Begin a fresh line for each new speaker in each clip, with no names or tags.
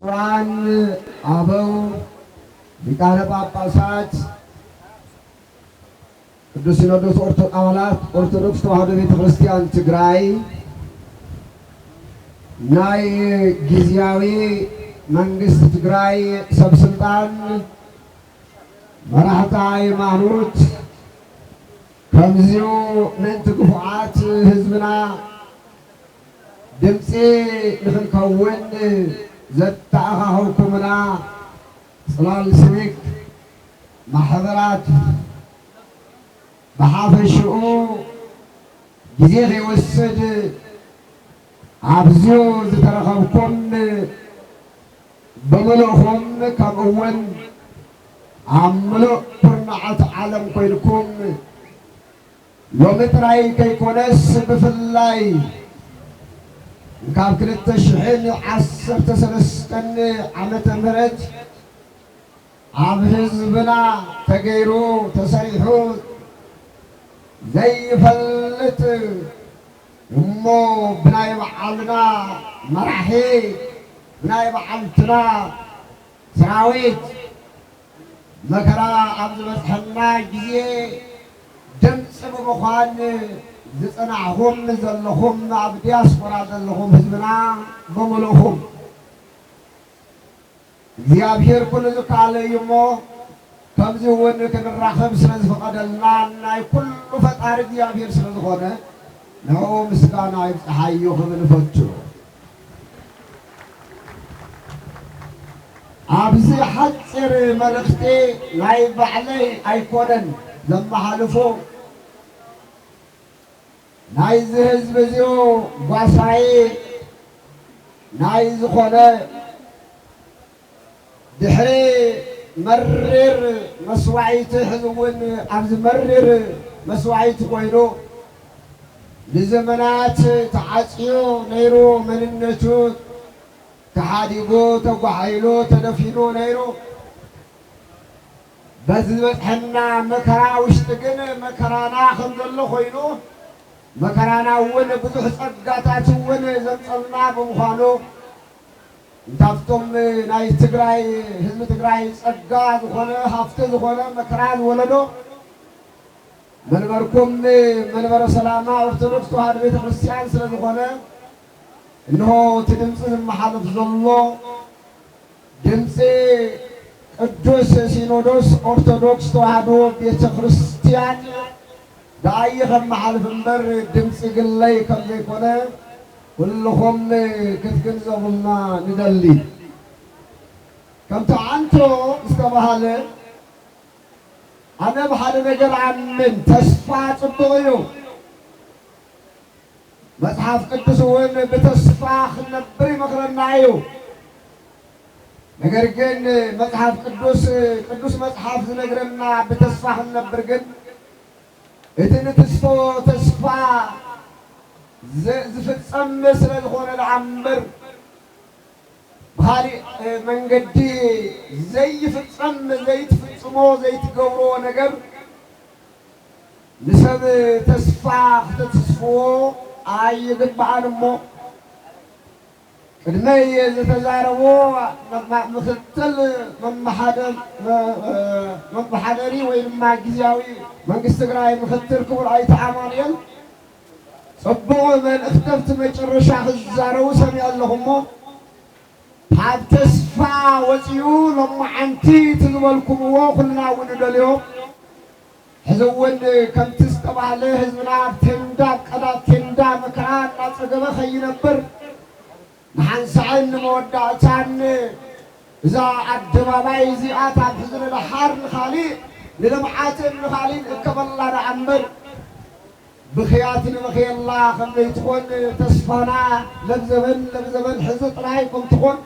ቁርአን አበው ሊቃነ ጳጳሳት ቅዱስ ሲኖዶስ አባላት ኦርቶዶክስ ተዋሕዶ ቤተክርስቲያን ትግራይ ናይ ጊዜያዊ መንግስት ትግራይ ሰብስልጣን መራሕቲ ሃይማኖት ከምዚኡ ምእንቲ ግፉዓት ህዝብና ድምፂ ንኽንከውን ዘተኣኻኽብኩምና ጽላል ሲቪክ ማሕበራት ብሓፈሽኡ ጊዜ ዘይወስድ ኣብዝዩ ዝተረኸብኩም ብምልእኹም ከምኡውን ኣብ ምሉእ ኩርናዓት ዓለም ኮይንኩም ሎሚ ጥራይ ከይኮነስ ብፍላይ ካብ 2013 ዓመተ ምህረት ኣብ ህዝብና ተገይሩ ተሰሪሑ ዘይፈልጥ እሞ ብናይ በዓልና መራሒ ብናይ በዓልትና ሰራዊት መከራ ኣብ ዝበፅሐና ግዜ ድምፂ ብምዃን ዝጸናዕኹም ዘለኹም ኣብ ዲያስፖራ ዘለኹም ህዝብና ብምልእኹም እግዚአብሔር ኩሉ ዝከኣለ እዩ እሞ ከምዚ እውን ክንራኸብ ስለ ዝፈቐደልና ናይ ኩሉ ፈጣሪ እግዚአብሔር ስለ ዝኾነ ንዑ ምስጋና ይብፅሓዮ ክብል ፈቱ። ኣብዚ ሓፂር መልእኽቲ ናይ ባዕለይ ኣይኮነን ዘመሓልፎ ናይዚ ህዝቢ እዚኡ ጓሳይ ናይ ዝኾነ ድሕሪ መሪር መስዋዕቲ ሕዚ እውን ኣብዚ መሪር መስዋዕቲ ኮይኑ ንዘመናት ተዓፅዮ ነይሩ መንነቱ ተሓዲጉ ተጓሒሉ ተደፊኑ ነይሩ። በዚ ዝበፅሐና መከራ ውሽጢ ግን መከራና ከም ዘሎ ኮይኑ መከራና እውን ብዙሕ ፀጋታት እውን ዘምፀልና ብምዃኑ ካብቶም ናይ ትግራይ ህዝቢ ትግራይ ፀጋ ዝኾነ ሃፍቲ ዝኾነ መከራ ዝወለዶ መንበርኩም መንበረ ሰላማ ኦርቶዶክስ ተዋሕዶ ቤተክርስቲያን ስለ ዝኾነ እንሆ እቲ ድምፂ ዝመሓለፍ ዘሎ ድምፂ ቅዱስ ሲኖዶስ ኦርቶዶክስ ተዋሕዶ ቤተክርስቲያን ዳኣይ ከመሓልፍ እምበር ድምፂ ግለይ ከም ዘይኮነ ኩልኹም ክትግንዘቡልና ንደሊ። ከምቲ ዓንቶ ዝተባሃለ ኣነ ብሓደ ነገር ኣምን ተስፋ ፅቡቕ እዩ። መፅሓፍ ቅዱስ እውን ብተስፋ ክንነብር ይመክረና እዩ። ነገር ግን መፅሓፍ ቅዱስ መፅሓፍ ዝነግረና ብተስፋ ክንነብር ግን እቲ ንትስፎ ተስፋ ዝፍፀም ስለ ዝኾነ ንዓምር ብኻሊእ መንገዲ ዘይፍፀም ዘይትፍፅሞ ዘይትገብሮ ነገር ንሰብ ተስፋ ክተትስፍዎ ኣይግባኣን እሞ ቅድመይ ዝተዛረቦ ምክትል መመሓደሪ ወይ ድማ ጊዜያዊ መንግስቲ ትግራይ ምክትል ክቡር ኣይተ ኣማኑኤል ጽቡቕ መልእኽቲ ኣብቲ መጨረሻ ክዛረቡ ሰሚዐ ኣለኹ እሞ ካብ ተስፋ ወፂኡ ሎማዓንቲ ትዝበልኩምዎ ኩልና እውን ንደልዮ ሕዚ እውን ከምቲ ዝተባህለ ህዝብና ቴንዳ ቀዳት ቴንዳ መከራ እናፀገበ ከይነብር ንሓንሳዕን ንመወዳእታን እዛ ኣደባባይ እዚኣ ካብ ሕዝቢ ንድሓር ንኻሊእ ንልምዓትን ንኻሊእ ንእከበላ ንዓምር ብኽያት ንመኽየላ ከም ዘይትኾን ተስፋና ለብዘበን ሕዚ ጥራይ ከም ትኾን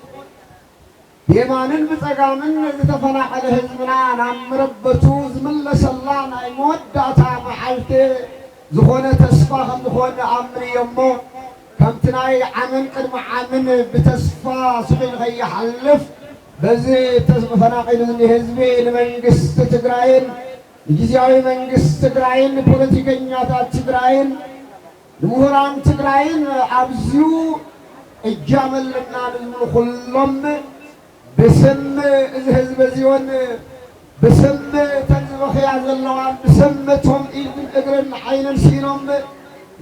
ብየማንን ብፀጋምን ዝተፈናቐለ ህዝብና ናብ መረበቱ ዝምለሰላ ናይ መወዳእታ መዓልቲ ዝኾነ ተስፋ ከም ዝኾነ ኣምን እዮ እሞ ከምቲ ናይ ዓመን ቅድሚ ዓመን ብተስፋ ስሒሉ ከይሓልፍ በዚ ተፈናቒሉ ዝኒሀ ህዝቢ ንመንግስቲ ትግራይን ጊዜያዊ መንግስት ትግራይን ፖለቲከኛታት ትግራይን ምሁራን ትግራይን ኣብዝዩ እጃመልና ንዝብሉ ኩሎም بسم الهزب زيون بسم تنزبخ يا زلوان بسم توم إيدن إقرن عينن سينهم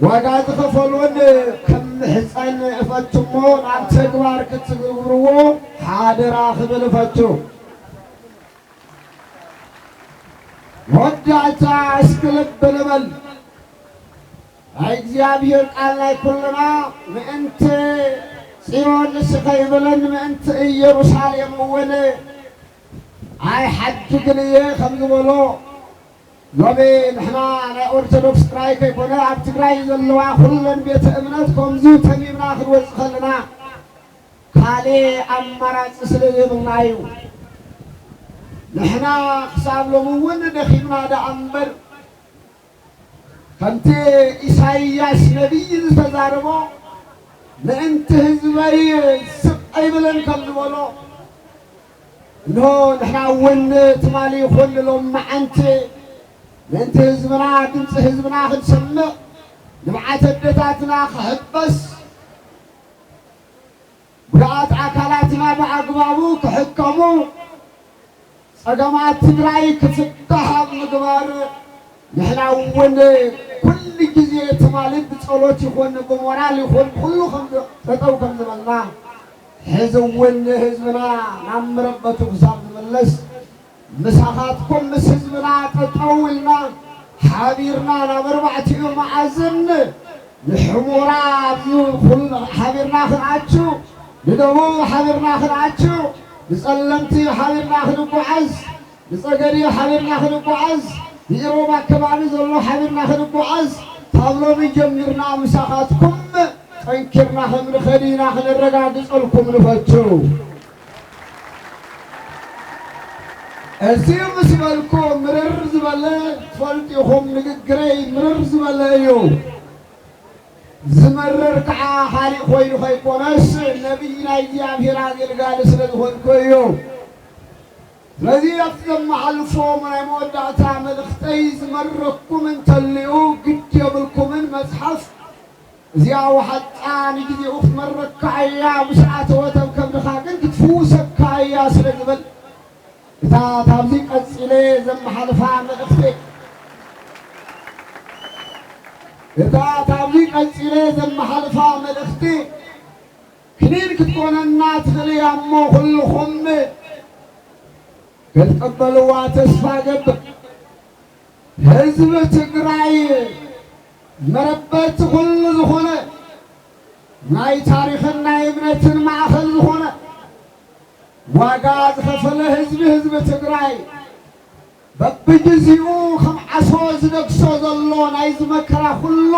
وقاد خفلون كم حسن فتمون عم تقبار كتقبروا حاضر آخذ الفتو ودعتا اسكلب بلبل እግዚአብሔር ቃል ላይ ኩልና ምእንት ጽዮን ንስኸይ ብለን ምእንት ኢየሩሳሌም እውን ኣይ ሓዲ ግን እየ ከም ዝበሎ ሎሚ ንሕና ናይ ኦርቶዶክስ ጥራይ ከይኮነ ኣብ ትግራይ ዘለዋ ኩለን ቤተ እምነት ከምዚ ተሚምና ክንወፅእ ከለና ካልእ ኣማራፂ ስለዘይብልና እዩ ንሕና ክሳብ ሎሚ እውን ደኺምና ዳኣ እምበር ከምቲ ኢሳይያስ ነቢይ ዝተዛረቦ ምእንቲ ህዝበይ ስብዐይ ብለን ከም ዝበሎ እንሆ ንሕና እውን ትማሊ ይኹን ሎመዓንቲ ምእንቲ ህዝብና ድምፂ ህዝብና ክንሰምዕ ንብዓት ኣዴታትና ክሕበስ ጉድኣት ኣካላትና ብኣግባቡ ክሕከሙ ፀገማት ትግራይ ክፍታሕ ኣብ ምግባር ንሕና እውን ኩሉ ግዜ ትማሊ ብፀሎት ይኹን ብሞራል ይኹን ኩሉ ጠጠው ከም ዝበልና ሕዚ እውን ህዝብና ናብ መረበቱ ክሳብ ዝመለስ ምሳኻትኩም ምስ ህዝብና ጠጠው ኢልና ሓቢርና ናብ ኣርባዕቲኡ መዓዝን ንሕሙራ ኩሉ ሓቢርና ክንኣችሁ ንደቡብ ሓቢርና ክንኣችሁ ንፀለምቲ ሓቢርና ክንጓዓዝ ንፀገዲ ሓቢርና ክንጓዓዝ ንኢሮብ ኣከባቢ ዘሎ ሓቢርና ክንጓዓዝ ካብ ሎሚ ጀሚርና ምሳኻትኩም ጠንኪርና ከምንኸድ ኢና ክነረጋግፀልኩም ንፈቱ እዚ ምስ በልኩ ምርር ዝበለ ትፈልጡ ኢኹም ንግግረይ ምርር ዝበለ እዩ ዝመርር ከዓ ካሊእ ኮይኑ ከይኮነስ ነቢይ ናይ እግዚኣብሔር ኣገልጋሊ ስለዝኮንኩ እዩ ስለዚ ኣብቲ ዘመሓልፎም ናይ መወዳእታ መልእኽተይ ዝመረኩም እንተልዩ ግድ የብልኩምን መፅሓፍ እዚኣ ወሓጣን ጊዜኡ ክትመረካ እያ ብስርዓተ ወተብ ከብድኻ ግን ክትፍውሰካ እያ ስለ ዝብል እታ ካብዚ ቀፂለ ዘመሓልፋ መልእኽቲ እታ ካብዚ ቀፂለ ዘመሓልፋ መልእኽቲ ክኒን ክትኮነና ትኽእል እያ እሞ ኩልኹም ክትቀበልዋ ተስፋ ገብር ህዝቢ ትግራይ መረበት ኩሉ ዝኾነ ናይ ታሪኽን ናይ እምነትን ማእኸል ዝኾነ ዋጋ ዝኸፈለ ህዝቢ ትግራይ በብግዚኡ ከም ዓሶ ዝደግሶ ዘሎ ናይ ዝመከራ ኩሉ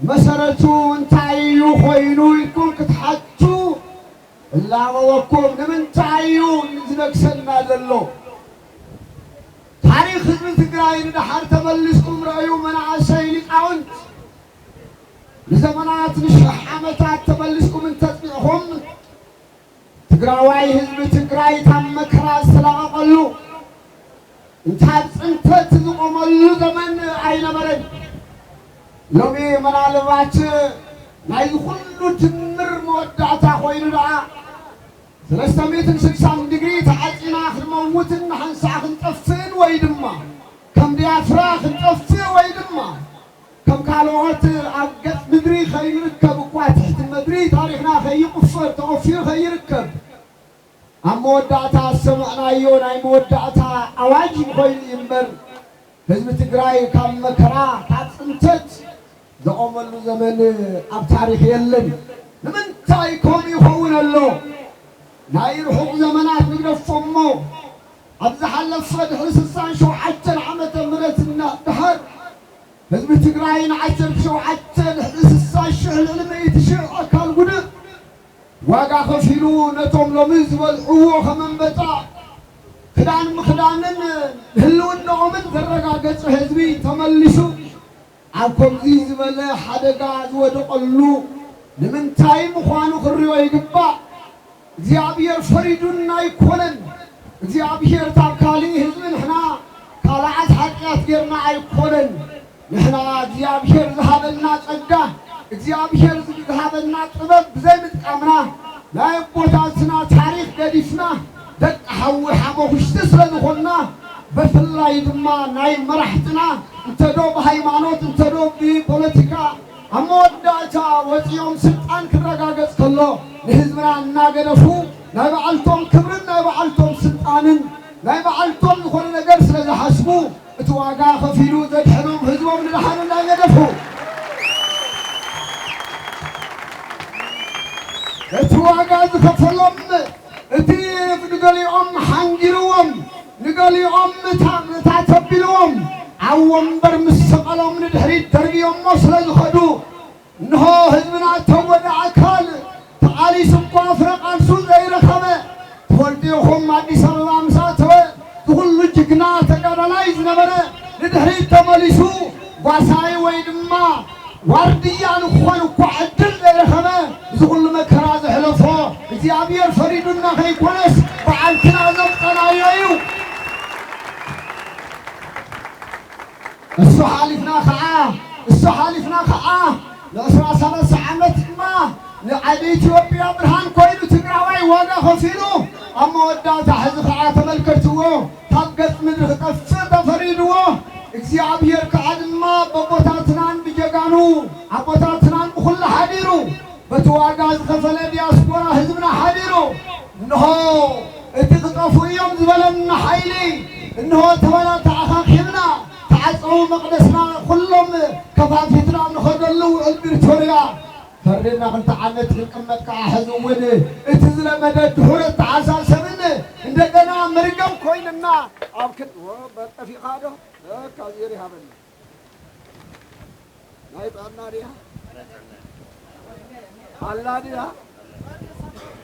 መሰረቱ እንታይ እዩ ኮይኑ ኢልኩም ክትሓቱ እላበወኩም ንምንታይ እዩ ዝደግሰና ዘሎ ታሪክ ህዝቢ ትግራይ ንድሓር ተመሊስኩም ረአዩ መናእሰይ ሊቃውንት ንዘመናት ንሽሕ ዓመታት ተመሊስኩም እንተፅኒዕኹም ትግራዋይ ህዝቢ ትግራይ ካብ መከራ ዝተላቐቐሉ እንታብ ፅንተት ዝቆመሉ ዘመን ኣይነበረን ሎሚ ምናልባት ናይ ኩሉ ድምር መወዳእታ ኮይኑ ደኣ 360 ዲግሪ ተዓፂና ክንመውትን ሓንሳዕ ክንጠፍእን ወይ ድማ ከም ዲያፍራ ክንጠፍእ ወይ ድማ ከም ካልኦት ኣብ ገፅ ምድሪ ከይርከብ እኳ ትሕቲ ምድሪ ታሪክና ከይቁፈር ተቆፊሩ ከይርከብ ኣብ መወዳእታ ሰምዕናዮ ናይ መወዳእታ ኣዋጅ ኮይኑ እምበር ህዝቢ ትግራይ ካብ መከራ ካብ ፅንተት ዝቆመሉ ዘመን ኣብ ታሪክ የለን ንምንታይ ከምኡ ይኸውን ኣሎ ናይ ርሑቕ ዘመናት ንግደፎ እሞ ኣብ ዝሓለፈ ድሕሪ 67 ዓመተ ምህረት ድሓር ህዝቢ ትግራይ ን17 ድሕሪ 60,000 ልዕሊ 100,000 ኣካል ጉዱእ ዋጋ ከፊሉ ነቶም ሎሚ ዝበልዕዎ ከመንበጣ ክዳን ምክዳንን ህልውናኦምን ዘረጋገፀ ህዝቢ ተመሊሱ ኣብ ከምዚ ዝበለ ሓደጋ ዝወደቐሉ ንምንታይ ምዃኑ ክሪኦ ይግባእ እግዚአብሔር ፈሪዱና ኣይኮነን እግዚአብሔር ታብ ካሊእ ህዝቢ ንሕና ካልኣት ሓጢአት ጌርና ኣይኮነን ንሕና እግዚአብሔር ዝሃበና ጸጋ እግዚአብሔር ዝሃበና ጥበብ ብዘይምጥቃምና لا يبوتاتنا تاريخ قديسنا دق حوي حمو وشتسلا دخلنا بفلا يدما ناي مرحتنا انتدو بهيمانوت انتدو ببوليتيكا أموداتا وزيوم سلطان كرقاقز كله لحزبنا ناقدفو نايبعالتهم كبرن نايبعالتهم سلطانن نايبعالتهم يخون نقرس لذا حسبو اتواقا خفيلو ذات حلوم حزبهم للحانو ناقدفو اتواقا ذكفلهم اتيف نقاليهم حنجروهم نقاليهم تاتبلوهم عوام برمسقلهم من الحريد تربيهم مصر يخدو انه حزبنا تود عكال تعالي سبقوا افرق انسو زي رخمه تولديهم عديس الله مساتوه تقول جكنا تقرلايز نبره للحريد تملسو واساي ويدما وارديان اخوان وعدل زي رخمه يقول مكراز حلفو اذيابير فريدنا خيكونس وعالكنا زبطنا يويو السحالفنا خعاه لأسرع سنة عمت ما لعدي إثيوبيا برهان كويلو تقراوي واقع خفيلو أما وداو تحز خعاه تملكتوه تبقت من خطفة فريدوه اكسيابير كعد ما ببوتاتنان بجاقانو عبوتاتنان بخل حديرو بتواقع خفلة دياسبورا حزبنا حديرو انهو اتقفوا يوم زبلنا حيلي انهو تبلا تعخاخبنا تعصوا مقدسنا كلهم كفافتنا نخدلو البريتوريا فرنا كنت عمت نقمت حزو ودي اتزل مدد حرت عسال سمنه عندنا مرقم كويننا ابكت بطفي قادو كازيري هابن نايب امنا ريها الله دي